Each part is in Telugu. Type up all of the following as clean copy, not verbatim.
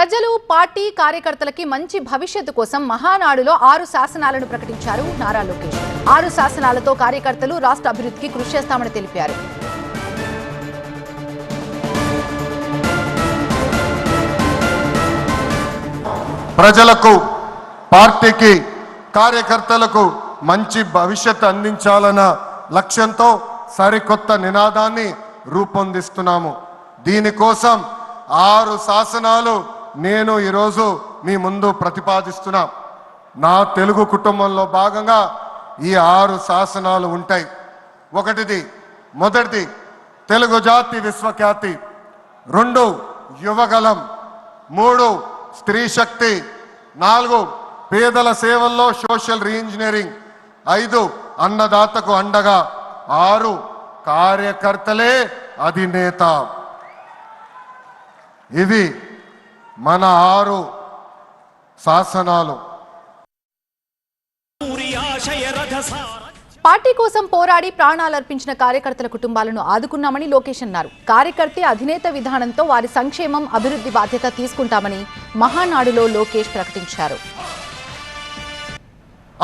ప్రజలు పార్టీ కార్యకర్తలకి మంచి భవిష్యత్తు కోసం మహానాడులో 6 శాసనాలను ప్రకటించారు నారా లోకేష్. 6 శాసనాలతో కార్యకర్తలు రాష్ట్ర అభివృద్ధికి కృషి చేస్తామని తెలిపారు. ప్రజలకు పార్టీకి కార్యకర్తలకు మంచి భవిష్యత్తు అందించాలన్న లక్ష్యంతో సరికొత్త నినాదాన్ని రూపొందిస్తున్నాము. దీనికోసం 6 శాసనాలు నేను ఈరోజు మీ ముందు ప్రతిపాదిస్తున్నా. నా తెలుగు కుటుంబంలో భాగంగా ఈ 6 శాసనాలు ఉంటాయి. మొదటిది తెలుగు జాతి విశ్వఖ్యాతి, 2 యువగలం, 3 స్త్రీ శక్తి, 4 పేదల సేవల్లో సోషల్ రీఇంజనీరింగ్, 5 అన్నదాతకు అండగా, 6 కార్యకర్తలే అధినేత. ఇవి మన 6 శాసనాలు. పార్టీ కోసం పోరాడి ప్రాణాలర్పించిన కార్యకర్తల కుటుంబాలను ఆదుకున్నామని లోకేష్ అన్నారు. కార్యకర్తే అధినేత విధానంతో వారి సంక్షేమం, అభివృద్ధి బాధ్యత తీసుకుంటామని మహానాడులో లోకేష్ ప్రకటించారు.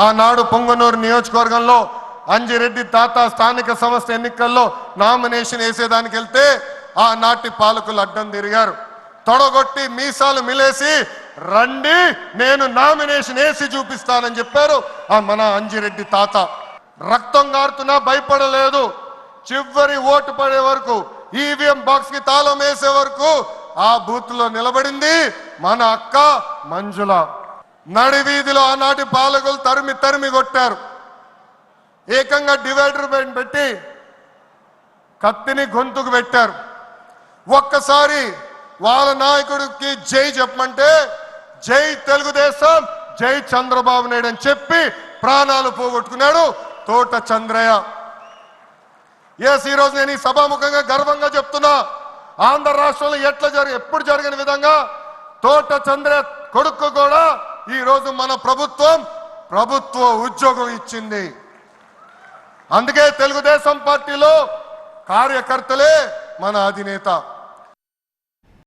ఆనాడు పొంగనూరు నియోజకవర్గంలో అంజిరెడ్డి తాత స్థానిక సంస్థ ఎన్నికల్లో నామినేషన్ వేసేదానికి వెళ్తే ఆనాటి పాలకులు అడ్డం తిరిగారు. తొడగొట్టి మీసాలు మిలేసి రండి నేను నామినేషన్ వేసి చూపిస్తానని చెప్పారు మన అంజిరెడ్డి తాత. రక్తం గారుతున్నా భయపడలేదు. చివరి ఓటు పడే వరకు, ఈవీఎం బాక్స్ కి తాళం వేసే వరకు ఆ బూత్ లో నిలబడింది మన అక్క మంజుల. నడివీధిలో ఆనాటి పాలకులు తరిమి కొట్టారు. ఏకంగా డివైడర్ పెట్టి కత్తిని గొంతుకు పెట్టారు. ఒక్కసారి వాళ్ళ నాయకుడికి జై చెప్పమంటే జై తెలుగుదేశం, జై చంద్రబాబు నాయుడు అని చెప్పి ప్రాణాలు పోగొట్టుకున్నాడు తోట చంద్రయ్య. ఈ రోజు నేను ఈ సభాముఖంగా గర్వంగా చెప్తున్నా, ఆంధ్ర రాష్ట్రంలో ఎప్పుడు జరిగిన విధంగా తోట చంద్రయ్య కొడుకు కూడా ఈ రోజు మన ప్రభుత్వ ఉద్యోగం ఇచ్చింది. అందుకే తెలుగుదేశం పార్టీలో కార్యకర్తలే మన అధినేత.